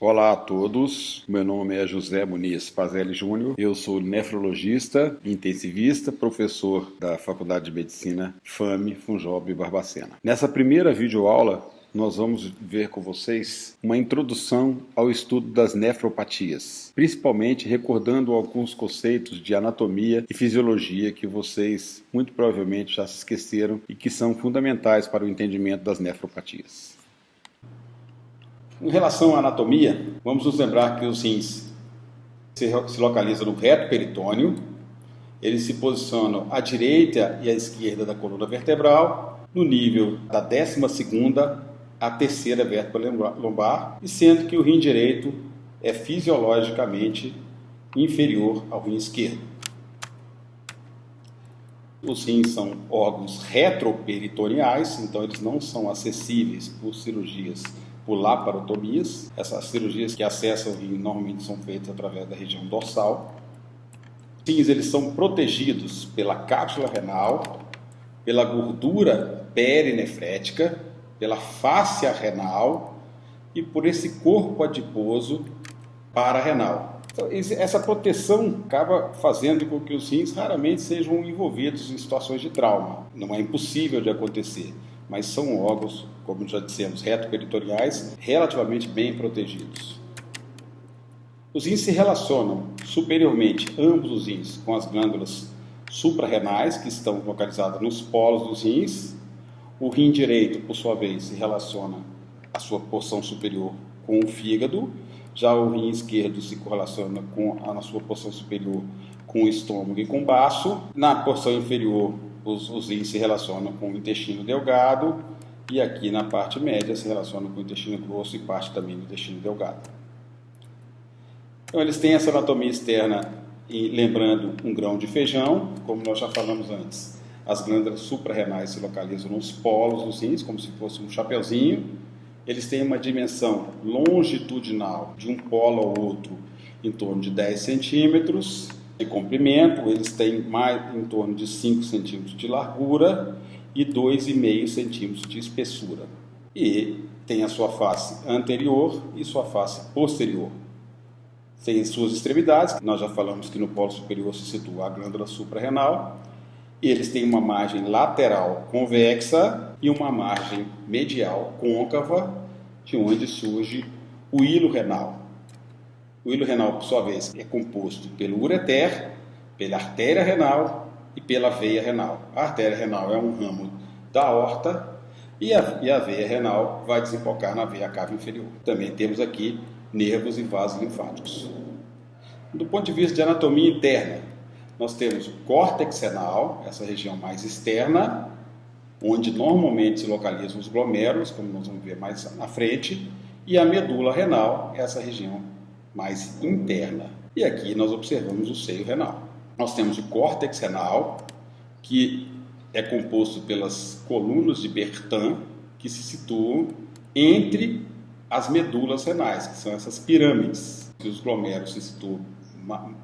Olá a todos, meu nome é José Muniz Pazelli Júnior, eu sou nefrologista, intensivista, professor da Faculdade de Medicina FAME, Funjob e Barbacena. Nessa primeira videoaula, nós vamos ver com vocês uma introdução ao estudo das nefropatias, principalmente recordando alguns conceitos de anatomia e fisiologia que vocês muito provavelmente já se esqueceram e que são fundamentais para o entendimento das nefropatias. Em relação à anatomia, vamos nos lembrar que os rins se localizam no reto peritônio, eles se posicionam à direita e à esquerda da coluna vertebral, no nível da 12ª à 3ª vértebra lombar, e sendo que o rim direito é fisiologicamente inferior ao rim esquerdo. Os rins são órgãos retroperitoneais, então eles não são acessíveis por cirurgias, por laparotomias. Essas cirurgias que acessam o rim normalmente são feitas através da região dorsal. Os rins eles são protegidos pela cápsula renal, pela gordura perinefrética, pela fáscia renal e por esse corpo adiposo pararenal. Então, essa proteção acaba fazendo com que os rins raramente sejam envolvidos em situações de trauma. Não é impossível de acontecer, mas são órgãos, como já dissemos, retroperitoneais, relativamente bem protegidos. Os rins se relacionam superiormente, ambos os rins, com as glândulas suprarrenais, que estão localizadas nos polos dos rins. O rim direito, por sua vez, se relaciona a sua porção superior com o fígado. Já o rim esquerdo se correlaciona na sua porção superior com o estômago e com o baço. Na porção inferior, os rins se relacionam com o intestino delgado, e aqui na parte média se relacionam com o intestino grosso e parte também do intestino delgado. Então eles têm essa anatomia externa, e lembrando um grão de feijão, como nós já falamos antes. As glândulas suprarrenais se localizam nos polos dos rins, como se fosse um chapeuzinho. Eles têm uma dimensão longitudinal de um polo ao outro em torno de 10 centímetros de comprimento. Eles têm mais em torno de 5 centímetros de largura e 2,5 centímetros de espessura. E tem a sua face anterior e sua face posterior. Tem suas extremidades, que nós já falamos que no polo superior se situa a glândula suprarrenal. E eles têm uma margem lateral convexa e uma margem medial côncava, de onde surge o hilo renal. O hilo renal, por sua vez, é composto pelo ureter, pela artéria renal e pela veia renal. A artéria renal é um ramo da aorta e a veia renal vai desembocar na veia cava inferior. Também temos aqui nervos e vasos linfáticos. Do ponto de vista de anatomia interna, nós temos o córtex renal, essa região mais externa, onde normalmente se localizam os glomérulos, como nós vamos ver mais na frente, e a medula renal, essa região mais interna. E aqui nós observamos o seio renal. Nós temos o córtex renal, que é composto pelas colunas de Bertin, que se situam entre as medulas renais, que são essas pirâmides. Os glomérulos se situam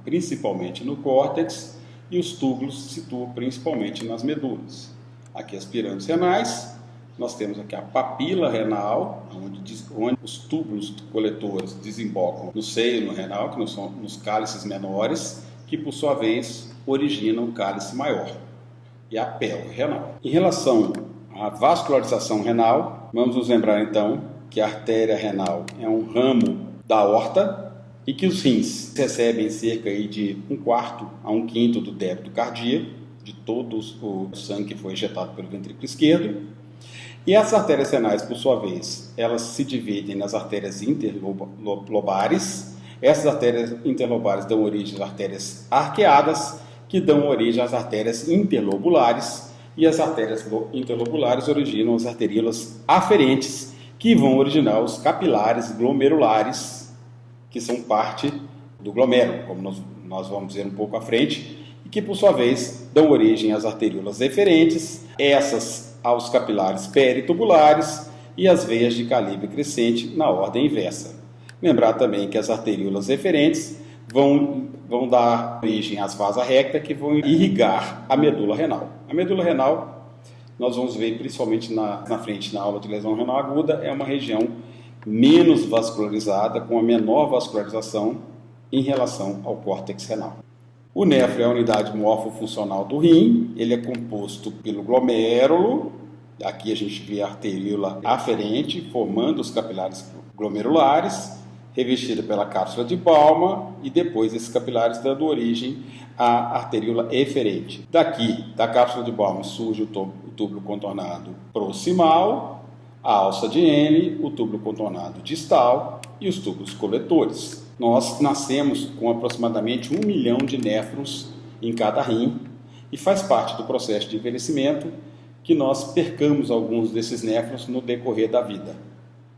principalmente no córtex e os túbulos se situam principalmente nas medulas. Aqui as pirâmides renais, nós temos aqui a papila renal, onde os túbulos coletores desembocam no seio renal, que são nos cálices menores, que por sua vez originam o cálice maior, e a pelve renal. Em relação à vascularização renal, vamos nos lembrar então que a artéria renal é um ramo da aorta, e que os rins recebem cerca de 1/4 a 1/5 do débito cardíaco, de todo o sangue que foi injetado pelo ventrículo esquerdo. E as artérias renais, por sua vez, elas se dividem nas artérias interlobares. Essas artérias interlobares dão origem às artérias arqueadas, que dão origem às artérias interlobulares, e as artérias interlobulares originam as arteríolas aferentes, que vão originar os capilares glomerulares, que são parte do glomérulo, como nós vamos ver um pouco à frente, e que, por sua vez, dão origem às arteríolas eferentes, essas aos capilares peritubulares e às veias de calibre crescente na ordem inversa. Lembrar também que as arteríolas eferentes vão dar origem às vasas rectas, que vão irrigar a medula renal. A medula renal, nós vamos ver principalmente na frente, na aula de lesão renal aguda, é uma região menos vascularizada, com a menor vascularização em relação ao córtex renal. O néfron é a unidade morfofuncional do rim, ele é composto pelo glomérulo, aqui a gente vê a arteríola aferente, formando os capilares glomerulares, revestida pela cápsula de Bowman, e depois esses capilares dando origem à arteríola eferente. Daqui, da cápsula de Bowman, surge o túbulo contornado proximal, a alça de Henle, o túbulo contornado distal e os túbulos coletores. Nós nascemos com aproximadamente 1 milhão de néfrons em cada rim e faz parte do processo de envelhecimento que nós percamos alguns desses néfrons no decorrer da vida.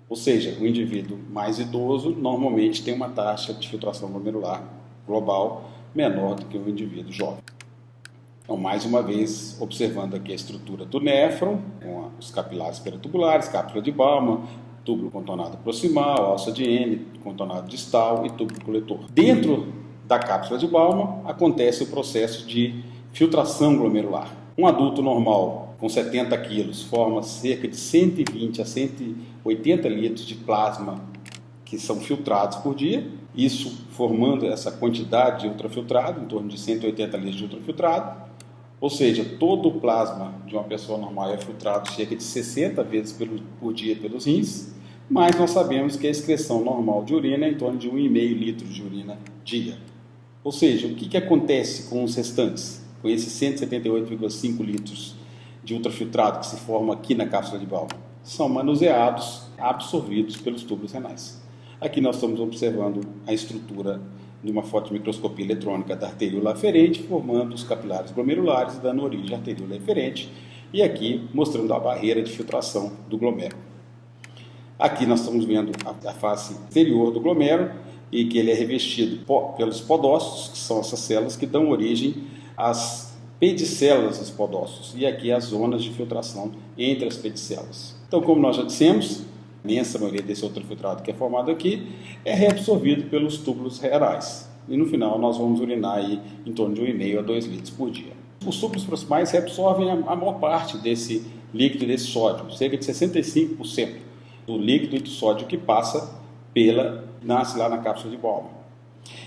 Ou seja, o indivíduo mais idoso normalmente tem uma taxa de filtração glomerular global menor do que o indivíduo jovem. Então, mais uma vez, observando aqui a estrutura do néfron, com os capilares peritubulares, cápsula de Bowman, túbulo contornado proximal, alça de Henle, contornado distal e túbulo coletor. Dentro da cápsula de Bowman acontece o processo de filtração glomerular. Um adulto normal com 70 quilos forma cerca de 120 a 180 litros de plasma que são filtrados por dia, isso formando essa quantidade de ultrafiltrado, em torno de 180 litros de ultrafiltrado. Ou seja, todo o plasma de uma pessoa normal é filtrado cerca de 60 vezes por dia pelos rins, mas nós sabemos que a excreção normal de urina é em torno de 1,5 litro de urina dia. Ou seja, o que acontece com os restantes, com esses 178,5 litros de ultrafiltrado que se formam aqui na cápsula de Bowman? São manuseados, absorvidos pelos túbulos renais. Aqui nós estamos observando a estrutura de uma fotomicroscopia eletrônica da arteríola aferente, formando os capilares glomerulares e dando origem à arteríola eferente, e aqui mostrando a barreira de filtração do glomérulo. Aqui nós estamos vendo a face exterior do glomérulo, e que ele é revestido pelos podócitos, que são essas células que dão origem às pedicélulas dos podócitos, e aqui as zonas de filtração entre as pedicélulas. Então, como nós já dissemos, a imensa maioria desse ultrafiltrado que é formado aqui é reabsorvido pelos túbulos renais. E no final nós vamos urinar aí em torno de 1,5 a 2 litros por dia. Os túbulos proximais reabsorvem a maior parte desse líquido e desse sódio, cerca de 65% do líquido e do sódio que nasce lá na cápsula de Bowman.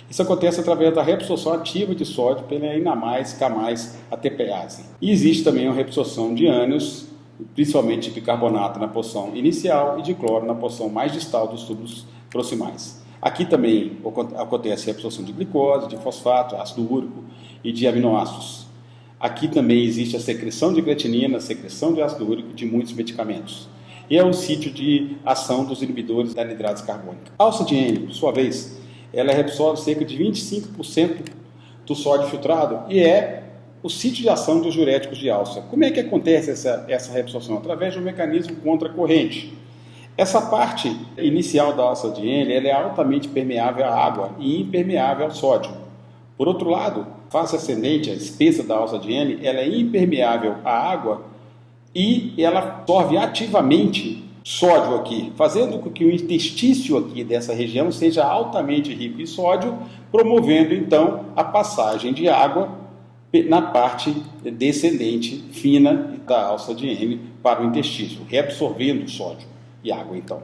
Isso acontece através da reabsorção ativa de sódio pela enamase, camase, ATPase. E existe também a reabsorção de ânions, principalmente de bicarbonato na porção inicial e de cloro na porção mais distal dos túbulos proximais. Aqui também acontece a absorção de glicose, de fosfato, ácido úrico e de aminoácidos. Aqui também existe a secreção de creatinina, a secreção de ácido úrico de muitos medicamentos. E é o sítio de ação dos inibidores da anidrase carbônica. A alça de Henle, por sua vez, ela reabsorve cerca de 25% do sódio filtrado e é o sítio de ação dos diuréticos de alça. Como é que acontece essa reabsorção? Através de um mecanismo contracorrente. Essa parte inicial da alça de Henle ela é altamente permeável à água e impermeável ao sódio. Por outro lado, a face ascendente, a espessa da alça de Henle, ela é impermeável à água e ela absorve ativamente sódio aqui, fazendo com que o interstício aqui dessa região seja altamente rico em sódio, promovendo então a passagem de água na parte descendente fina da alça de Henle para o intestino, reabsorvendo sódio e água então.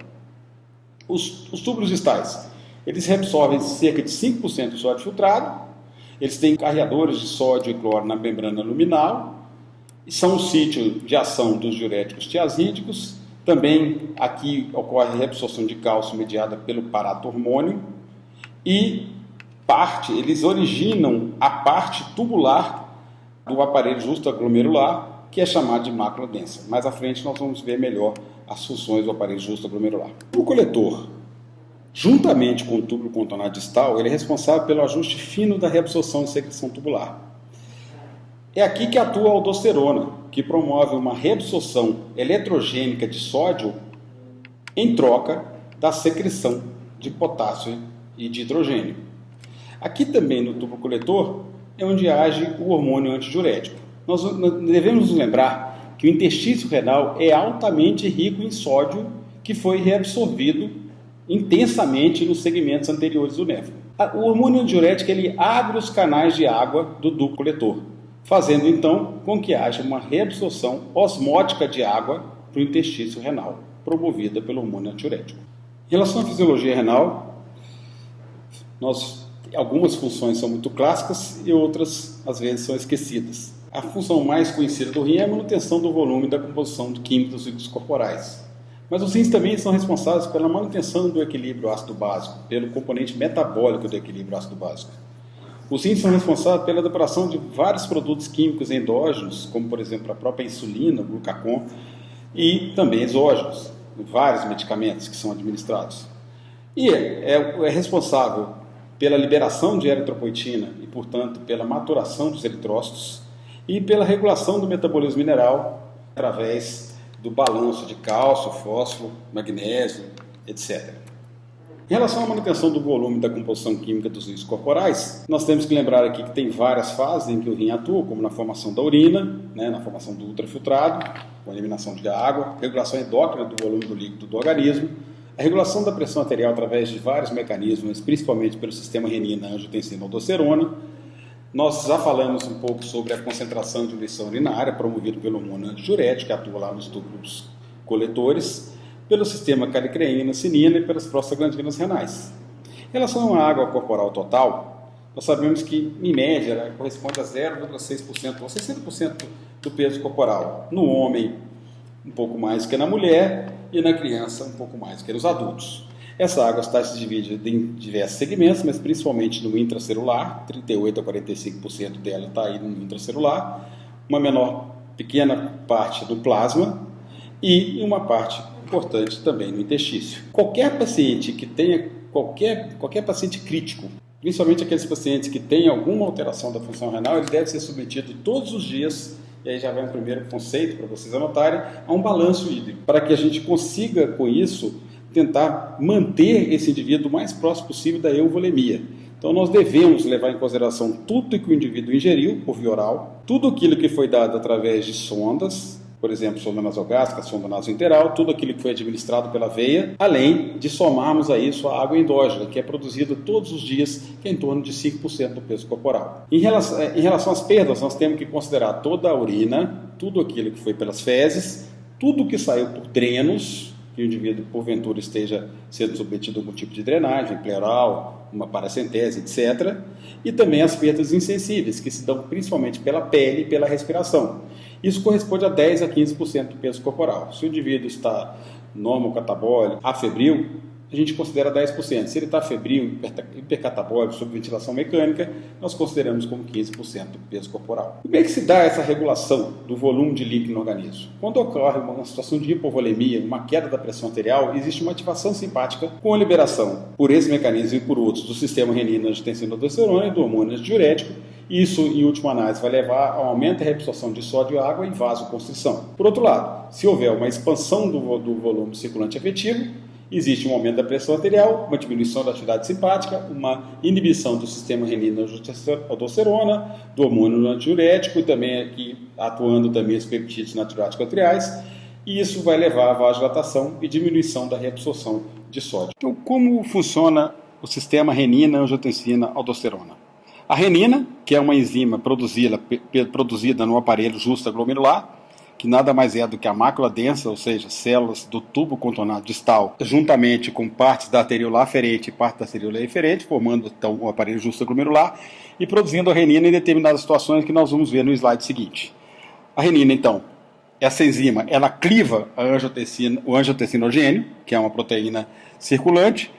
Os túbulos distais, eles reabsorvem cerca de 5% do sódio filtrado, eles têm carreadores de sódio e cloro na membrana luminal, e são o sítio de ação dos diuréticos tiazídicos. Também aqui ocorre a reabsorção de cálcio mediada pelo paratormônio e eles originam a parte tubular do aparelho justaglomerular, que é chamado de mácula densa. Mais à frente nós vamos ver melhor as funções do aparelho justaglomerular. O coletor, juntamente com o túbulo contornado distal, ele é responsável pelo ajuste fino da reabsorção e secreção tubular. É aqui que atua a aldosterona, que promove uma reabsorção eletrogênica de sódio em troca da secreção de potássio e de hidrogênio. Aqui também no tubo coletor é onde age o hormônio antidiurético. Nós devemos nos lembrar que o intestino renal é altamente rico em sódio que foi reabsorvido intensamente nos segmentos anteriores do néfron. O hormônio antidiurético ele abre os canais de água do ducto coletor, fazendo então com que haja uma reabsorção osmótica de água para o intestino renal, promovida pelo hormônio antidiurético. Em relação à fisiologia renal, algumas funções são muito clássicas e outras, às vezes, são esquecidas. A função mais conhecida do rim é a manutenção do volume e da composição química dos líquidos corporais. Mas os rins também são responsáveis pela manutenção do equilíbrio ácido-básico, pelo componente metabólico do equilíbrio ácido-básico. Os rins são responsáveis pela depuração de vários produtos químicos endógenos, como, por exemplo, a própria insulina, o glucagon, e também exógenos, vários medicamentos que são administrados. E é responsável pela liberação de eritropoetina e, portanto, pela maturação dos eritrócitos e pela regulação do metabolismo mineral através do balanço de cálcio, fósforo, magnésio, etc. Em relação à manutenção do volume da composição química dos rins corporais, nós temos que lembrar aqui que tem várias fases em que o rim atua, como na formação da urina, na formação do ultrafiltrado, com a eliminação de água, regulação endócrina do volume do líquido do organismo, a regulação da pressão arterial através de vários mecanismos, principalmente pelo sistema renina, angiotensina, aldosterona. Nós já falamos um pouco sobre a concentração de diluição urinária, promovido pelo hormônio antidiurético, que atua lá nos tubos coletores, pelo sistema calicreína, sinina e pelas prostaglandinas renais. Em relação à água corporal total, nós sabemos que, em média, ela corresponde a 0,6% ou 60% do peso corporal. No homem, um pouco mais que na mulher, e na criança, um pouco mais que nos adultos. Essa água está se dividida em diversos segmentos, mas principalmente no intracelular, 38% a 45% dela está aí no intracelular, uma pequena parte do plasma e uma parte importante também no intestino. Qualquer paciente que tenha, qualquer paciente crítico, principalmente aqueles pacientes que têm alguma alteração da função renal, ele deve ser submetido todos os dias, e aí já vai um primeiro conceito para vocês anotarem, a um balanço hídrico, para que a gente consiga, com isso, tentar manter esse indivíduo o mais próximo possível da euvolemia. Então nós devemos levar em consideração tudo que o indivíduo ingeriu por via oral, tudo aquilo que foi dado através de sondas, por exemplo, sonda nasogástrica, sonda nasointeral, tudo aquilo que foi administrado pela veia, além de somarmos a isso a água endógena, que é produzida todos os dias, que é em torno de 5% do peso corporal. Em relação às perdas, nós temos que considerar toda a urina, tudo aquilo que foi pelas fezes, tudo que saiu por drenos, que o indivíduo, porventura, esteja sendo submetido a algum tipo de drenagem, pleural, uma paracentese, etc. E também as perdas insensíveis, que se dão principalmente pela pele e pela respiração. Isso corresponde a 10 a 15% do peso corporal. Se o indivíduo está normocatabólico, afebril, a gente considera 10%. Se ele está febril, hipercatabólico, sob ventilação mecânica, nós consideramos como 15% do peso corporal. Como é que se dá essa regulação do volume de líquido no organismo? Quando ocorre uma situação de hipovolemia, uma queda da pressão arterial, existe uma ativação simpática com a liberação, por esse mecanismo e por outros, do sistema renina, angiotensina, aldosterona e do hormônio antidiurético. Isso, em última análise, vai levar ao aumento da reabsorção de sódio e água e vasoconstrição. Por outro lado, se houver uma expansão do volume circulante efetivo, existe um aumento da pressão arterial, uma diminuição da atividade simpática, uma inibição do sistema renina-aldosterona, do hormônio antidiurético e também aqui atuando também as peptídeos natriuréticos atriais, e isso vai levar à vasodilatação e diminuição da reabsorção de sódio. Então, como funciona o sistema renina-angiotensina-aldosterona? A renina, que é uma enzima produzida no aparelho justo-glomerular, que nada mais é do que a mácula densa, ou seja, células do tubo contornado distal, juntamente com partes da arteríola aferente e parte da arteríola eferente, formando então o aparelho justo-glomerular e produzindo a renina em determinadas situações que nós vamos ver no slide seguinte. A renina, então, essa enzima, ela cliva o angiotensinogênio, que é uma proteína circulante,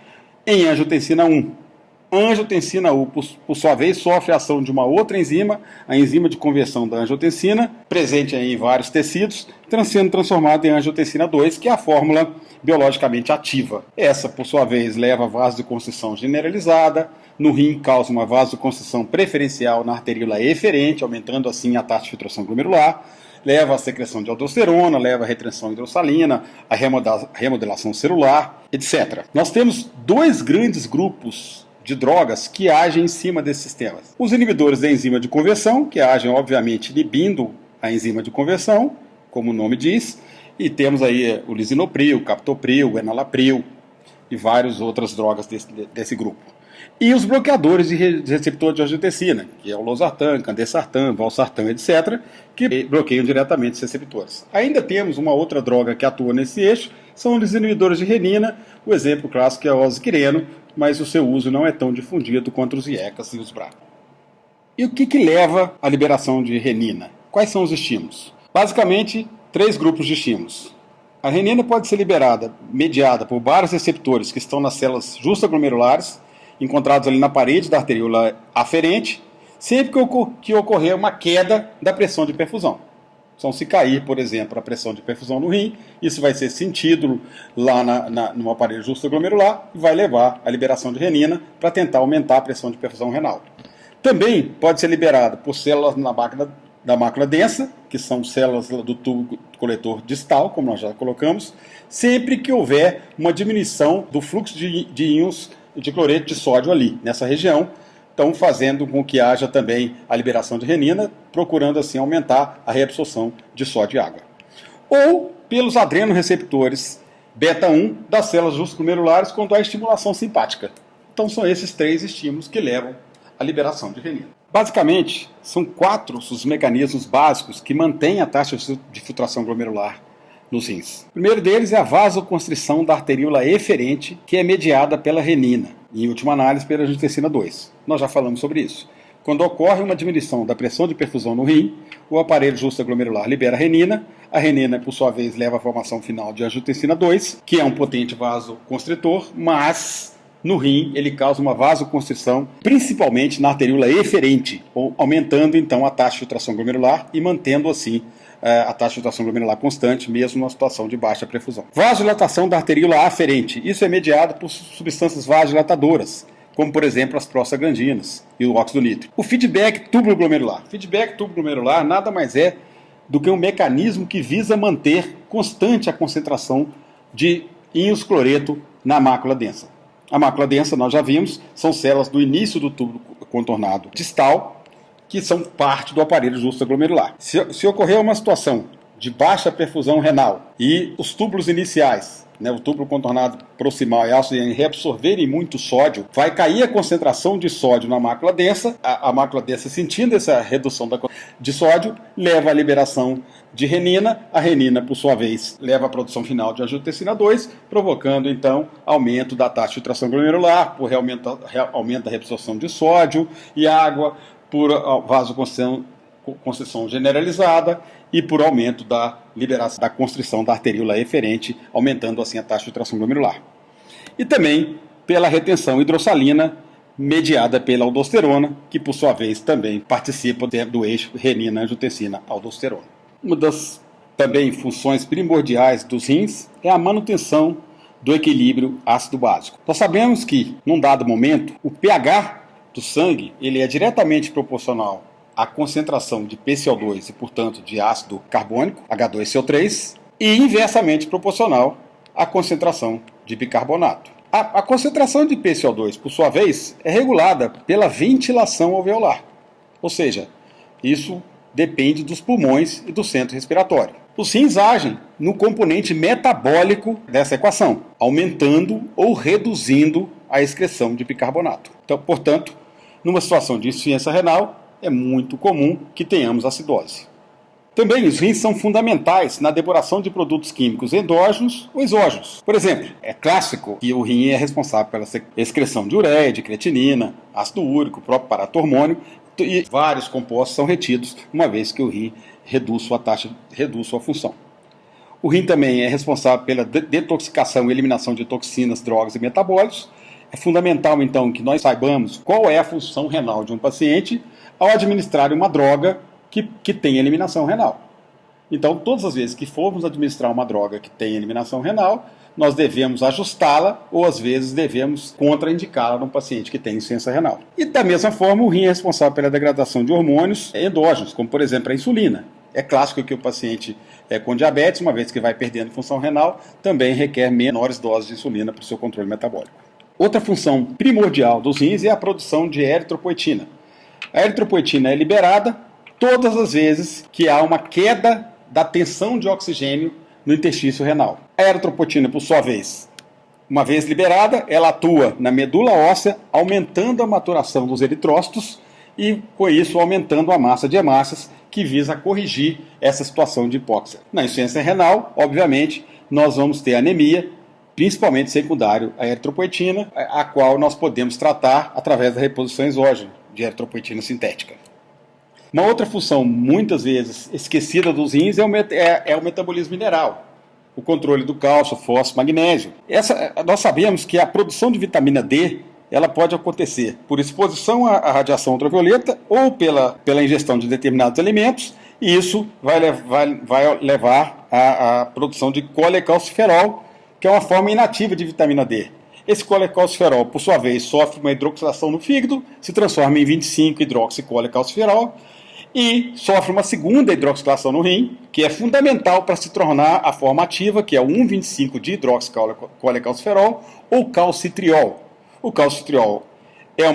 em angiotensina 1. A angiotensina U, por sua vez, sofre a ação de uma outra enzima, a enzima de conversão da angiotensina, presente em vários tecidos, sendo transformada em angiotensina 2, que é a fórmula biologicamente ativa. Essa, por sua vez, leva a vasoconstrição generalizada, no rim causa uma vasoconstrição preferencial na arteríola eferente, aumentando assim a taxa de filtração glomerular, leva à secreção de aldosterona, leva à retenção hidrossalina, à remodelação celular, etc. Nós temos dois grandes grupos de drogas que agem em cima desses sistemas. Os inibidores da enzima de conversão, que agem, obviamente, inibindo a enzima de conversão, como o nome diz, e temos aí o lisinopril, o captopril, o enalapril. e várias outras drogas desse grupo. E os bloqueadores de receptor de angiotensina, que é o losartan, candesartan, valsartan, etc., que bloqueiam diretamente os receptores. Ainda temos uma outra droga que atua nesse eixo, são os inibidores de renina. O exemplo clássico é o oxireno, mas o seu uso não é tão difundido quanto os IECAs e os BRCA. E o que leva à liberação de renina? Quais são os estímulos? Basicamente, 3 grupos de estímulos. A renina pode ser mediada por vários receptores que estão nas células justaglomerulares, encontrados ali na parede da arteríola aferente, sempre que ocorrer uma queda da pressão de perfusão. Então, se cair, por exemplo, a pressão de perfusão no rim, isso vai ser sentido lá no aparelho justaglomerular e vai levar à liberação de renina para tentar aumentar a pressão de perfusão renal. Também pode ser liberada por células da mácula densa, que são células do tubo coletor distal, como nós já colocamos, sempre que houver uma diminuição do fluxo de íons de cloreto de sódio ali, nessa região, então fazendo com que haja também a liberação de renina, procurando assim aumentar a reabsorção de sódio e água. Ou pelos adrenoreceptores beta-1 das células justaglomerulares quando há estimulação simpática. Então são esses 3 estímulos que levam à liberação de renina. Basicamente, são 4 os mecanismos básicos que mantêm a taxa de filtração glomerular nos rins. O primeiro deles é a vasoconstrição da arteríola eferente, que é mediada pela renina, e em última análise pela angiotensina 2. Nós já falamos sobre isso. Quando ocorre uma diminuição da pressão de perfusão no rim, o aparelho justaglomerular libera a renina, por sua vez, leva à formação final de angiotensina 2, que é um potente vasoconstritor, mas no rim ele causa uma vasoconstrição, principalmente na arteríola eferente, aumentando então a taxa de filtração glomerular e mantendo assim a taxa de filtração glomerular constante, mesmo numa situação de baixa perfusão. Vasodilatação da arteríola aferente. Isso é mediado por substâncias vasodilatadoras, como por exemplo as prostaglandinas e o óxido nítrico. O feedback túbulo-glomerular. Feedback túbulo-glomerular nada mais é do que um mecanismo que visa manter constante a concentração de íons cloreto na mácula densa. A mácula densa, nós já vimos, são células do início do túbulo contornado distal, que são parte do aparelho justaglomerular. Se ocorrer uma situação de baixa perfusão renal e os túbulos iniciais, o túbulo contornado proximal e alço reabsorverem muito sódio, vai cair a concentração de sódio na mácula densa, a mácula densa sentindo essa redução de sódio, leva à liberação de renina, a renina, por sua vez, leva à produção final de angiotensina 2, provocando, então, aumento da taxa de filtração glomerular, por aumento da reabsorção de sódio e água, por vasoconstrição generalizada e por aumento da liberação da constrição da arteríola eferente, aumentando assim a taxa de filtração glomerular. E também pela retenção hidrossalina mediada pela aldosterona, que por sua vez também participa do eixo renina-angiotensina-aldosterona. Uma das também funções primordiais dos rins é a manutenção do equilíbrio ácido-básico. Nós sabemos que, num dado momento, o pH do sangue ele é diretamente proporcional à concentração de PCO2 e, portanto, de ácido carbônico, H2CO3, e inversamente proporcional à concentração de bicarbonato. A concentração de PCO2, por sua vez, é regulada pela ventilação alveolar, ou seja, isso depende dos pulmões e do centro respiratório. Os rins agem no componente metabólico dessa equação, aumentando ou reduzindo a excreção de bicarbonato. Então, portanto, numa situação de insuficiência renal, é muito comum que tenhamos acidose. Também os rins são fundamentais na depuração de produtos químicos endógenos ou exógenos. Por exemplo, é clássico que o rim é responsável pela excreção de ureia, de creatinina, ácido úrico, o próprio paratormônio, e vários compostos são retidos, uma vez que o rim reduz sua função. O rim também é responsável pela detoxicação e eliminação de toxinas, drogas e metabólitos. É fundamental, então, que nós saibamos qual é a função renal de um paciente ao administrar uma droga que tem eliminação renal. Então, todas as vezes que formos administrar uma droga que tem eliminação renal, nós devemos ajustá-la ou, às vezes, devemos contraindicá-la num paciente que tem insuficiência renal. E, da mesma forma, o rim é responsável pela degradação de hormônios endógenos, como, por exemplo, a insulina. É clássico que o paciente com diabetes, uma vez que vai perdendo função renal, também requer menores doses de insulina para o seu controle metabólico. Outra função primordial dos rins é a produção de eritropoetina. A eritropoetina é liberada todas as vezes que há uma queda da tensão de oxigênio no interstício renal. A eritropoetina, por sua vez, Uma vez liberada, ela atua na medula óssea, aumentando a maturação dos eritrócitos e, com isso, aumentando a massa de hemácias, que visa corrigir essa situação de hipóxia. Na insuficiência renal, obviamente, nós vamos ter anemia, principalmente secundário à eritropoetina, a qual nós podemos tratar através da reposição exógena de eritropoetina sintética. Uma outra função, muitas vezes esquecida dos rins, é o metabolismo mineral. O controle do cálcio, fósforo, magnésio. Nós sabemos que a produção de vitamina D ela pode acontecer por exposição à radiação ultravioleta ou pela ingestão de determinados alimentos, e isso vai levar à produção de colecalciferol, que é uma forma inativa de vitamina D. Esse colecalciferol, por sua vez, sofre uma hidroxilação no fígado, se transforma em 25-hidroxicolecalciferol, e sofre uma segunda hidroxilação no rim, que é fundamental para se tornar a forma ativa, que é o 1,25-dihidroxicolecalciferol ou calcitriol. O calcitriol é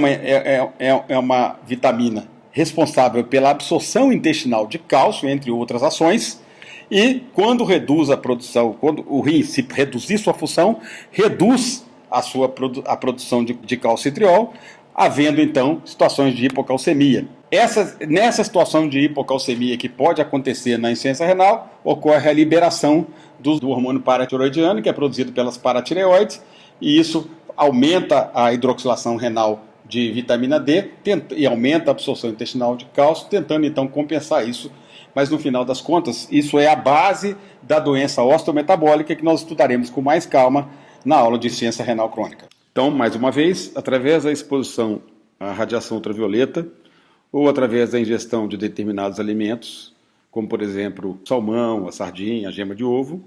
uma vitamina responsável pela absorção intestinal de cálcio, entre outras ações, e quando reduz a produção, quando o rim se reduzir sua função, reduz a produção de calcitriol, havendo então situações de hipocalcemia. Nessa situação de hipocalcemia que pode acontecer na insuficiência renal, ocorre a liberação do hormônio paratireoidiano, que é produzido pelas paratireoides, e isso aumenta a hidroxilação renal de vitamina D e aumenta a absorção intestinal de cálcio, tentando então compensar isso. Mas no final das contas, isso é a base da doença osteometabólica que nós estudaremos com mais calma na aula de insuficiência renal crônica. Então, mais uma vez, através da exposição à radiação ultravioleta ou através da ingestão de determinados alimentos, como por exemplo salmão, a sardinha, a gema de ovo,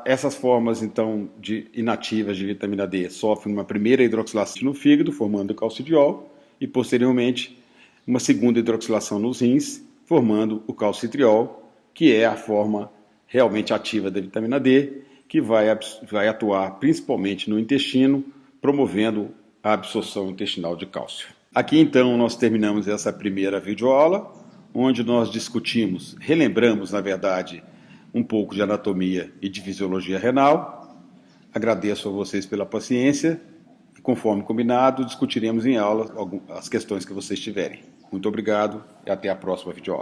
essas formas então inativas de vitamina D sofrem uma primeira hidroxilação no fígado, formando o calcidiol, e posteriormente uma segunda hidroxilação nos rins, formando o calcitriol, que é a forma realmente ativa da vitamina D, que vai atuar principalmente no intestino, promovendo a absorção intestinal de cálcio. Aqui então nós terminamos essa primeira videoaula, onde nós relembramos na verdade, um pouco de anatomia e de fisiologia renal. Agradeço a vocês pela paciência e, conforme combinado, discutiremos em aula as questões que vocês tiverem. Muito obrigado e até a próxima videoaula.